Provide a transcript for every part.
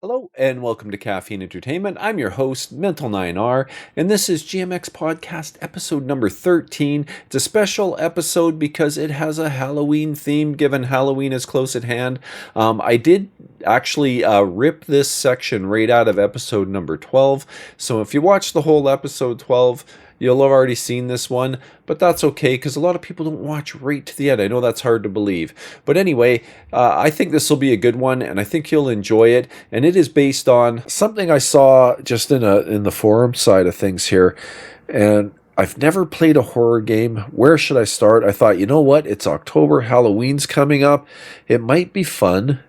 Hello and welcome to Caffeine Entertainment. I'm your host, Mental9R, and this is GMX Podcast episode number 13. It's a special episode because it has a Halloween theme, given Halloween is close at hand. I did actually rip this section right out of episode number 12, so if you watch the whole episode 12, you'll have already seen this one, but that's okay because a lot of people don't watch right to the end. I know that's hard to believe. But anyway, I think this will be a good one, and I think you'll enjoy it. And it is based on something I saw just in the forum side of things here. And I've never played a horror game. Where should I start? I thought, you know what? It's October. Halloween's coming up. It might be fun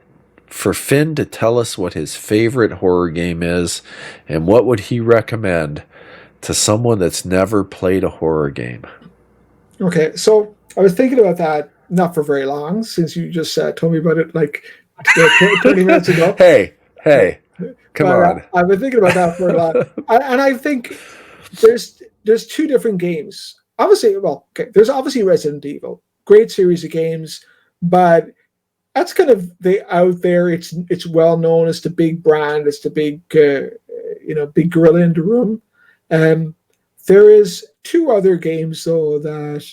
for Finn to tell us what his favorite horror game is and what would he recommend to someone that's never played a horror game. Okay, so I was thinking about that not for very long, since you just told me about it like 20 minutes ago. Hey, come on. I've been thinking about that for a lot. And I think there's two different games. Obviously, there's obviously Resident Evil, great series of games, but that's kind of out there. It's well known. It's the big brand. It's the big big gorilla in the room. There is two other games though that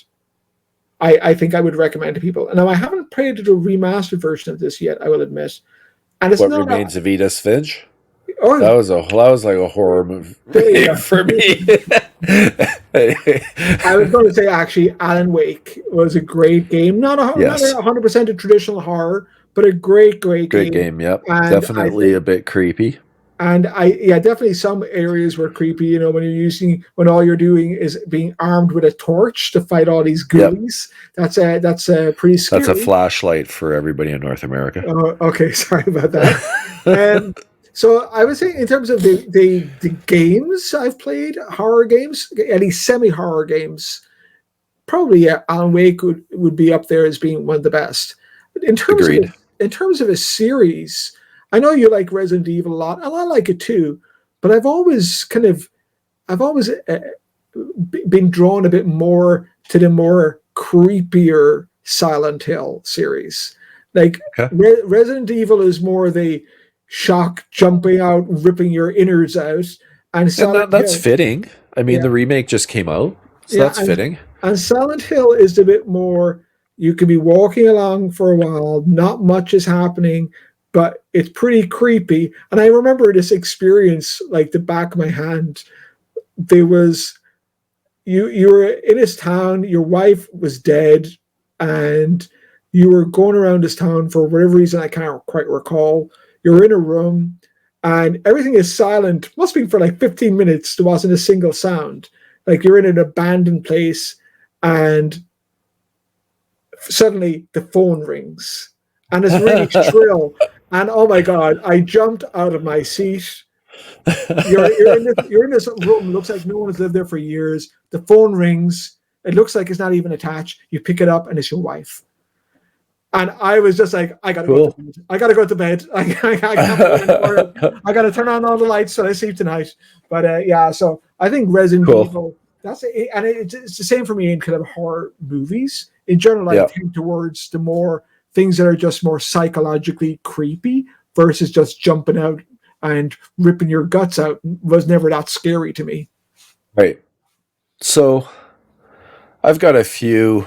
I think I would recommend to people. And now I haven't played the remastered version of this yet, I will admit. And it's What Remains of Edith Finch? Oh, that was like a horror movie for me. I was going to say actually, Alan Wake was a great game. Not 100% a traditional horror, but a great game. Great game, yep. And definitely a bit creepy. And definitely some areas were creepy, when all you're doing is being armed with a torch to fight all these ghoulies. Yep. That's pretty scary. That's a flashlight for everybody in North America. Okay, sorry about that. So I would say in terms of the games I've played, horror games, any semi-horror games, probably Alan Wake would be up there as being one of the best. In terms of a series, I know you like Resident Evil a lot, and I like it too, but I've always been drawn a bit more to the more creepier Silent Hill series. Like Resident Evil is more the shock, jumping out, ripping your innards out, and that's fitting. I mean, the remake just came out, so that's fitting. And Silent Hill is a bit more. You could be walking along for a while, not much is happening, but it's pretty creepy. And I remember this experience like the back of my hand. There was you were in this town, your wife was dead, and you were going around this town for whatever reason I can't quite recall. You're in a room and everything is silent. Must be for like 15 minutes. There wasn't a single sound. Like you're in an abandoned place and suddenly the phone rings and it's really shrill. And oh my God, I jumped out of my seat. You're in this room. Looks like no one has lived there for years. The phone rings. It looks like it's not even attached. You pick it up and it's your wife. And I was just like, I gotta go to bed. I gotta go to bed. I gotta turn on all the lights so I sleep tonight. But so I think Resident Evil. That's it, and it's the same for me in kind of horror movies. In general, I tend towards the more things that are just more psychologically creepy versus just jumping out and ripping your guts out was never that scary to me. Right. So I've got a few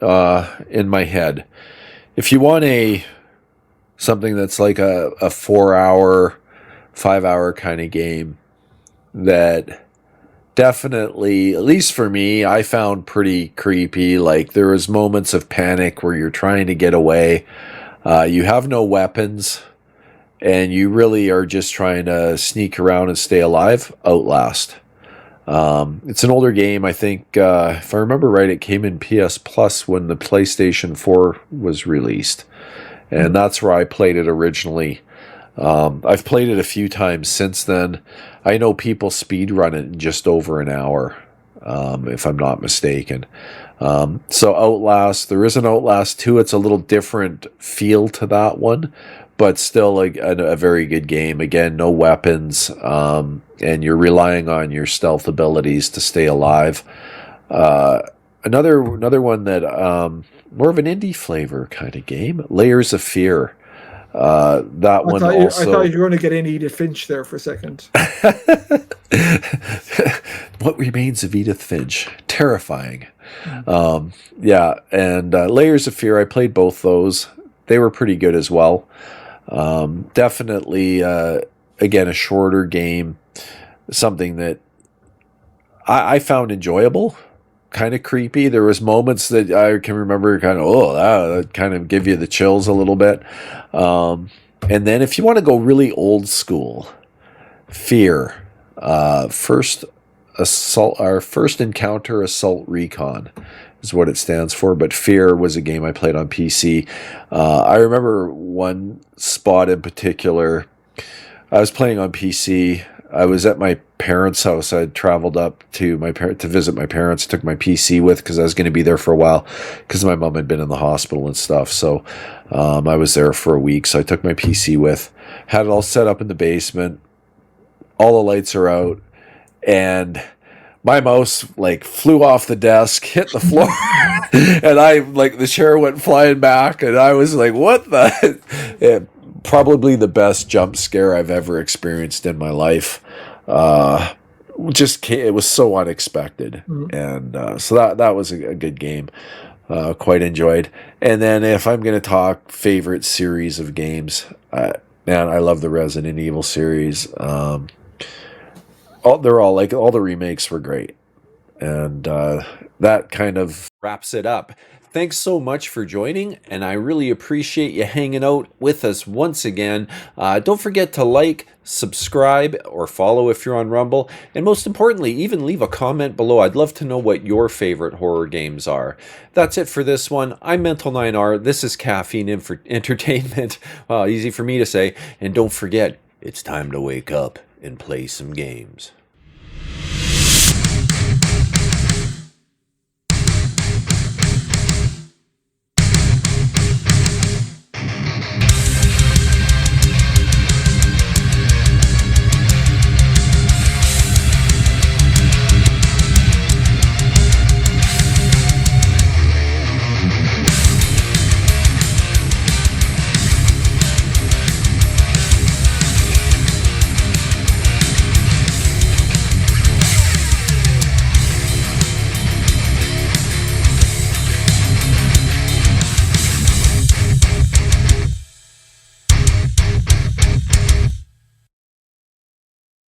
in my head. If you want something that's like a 4-hour, 5-hour kind of game that definitely, at least for me, I found pretty creepy. Like there was moments of panic where you're trying to get away. You have no weapons and you really are just trying to sneak around and stay alive. Outlast. It's an older game. I think, if I remember right, it came in PS Plus when the PlayStation 4 was released. And that's where I played it originally. I've played it a few times since then. I know people speedrun it in just over an hour, if I'm not mistaken. So Outlast, there is an Outlast 2. It's a little different feel to that one, but still a very good game. Again, no weapons, and you're relying on your stealth abilities to stay alive. Another one that more of an indie flavor kind of game, Layers of Fear. That one I also. thought you were going to get in Edith Finch there for a second. What remains of Edith Finch? Terrifying. Yeah, and Layers of Fear, I played both those. They were pretty good as well. Definitely, again, a shorter game. Something that I found enjoyable. Kind of creepy. There was moments that I can remember kind of, that kind of give you the chills a little bit. And then if you want to go really old school, Fear. First assault, our first encounter assault recon is what it stands for. But Fear was a game I played on PC. I remember one spot in particular. I was playing on PC. I was at my parents' house. I had traveled up to to visit my parents. Took my PC with because I was going to be there for a while because my mom had been in the hospital and stuff. So I was there for a week. So I took my PC with. Had it all set up in the basement. All the lights are out, and my mouse like flew off the desk, hit the floor, and I like the chair went flying back, and I was like, "What the?" Probably the best jump scare I've ever experienced in my life. It was so unexpected, and so that was a good game. Quite enjoyed. And then if I'm going to talk favorite series of games, man, I love the Resident Evil series. They're all like all the remakes were great, and that kind of wraps it up. Thanks so much for joining, and I really appreciate you hanging out with us once again. Don't forget to like, subscribe, or follow if you're on Rumble, and most importantly, even leave a comment below. I'd love to know what your favorite horror games are. That's it for this one. I'm Mental9R. This is Caffeine Entertainment. Well, easy for me to say. And don't forget, it's time to wake up and play some games.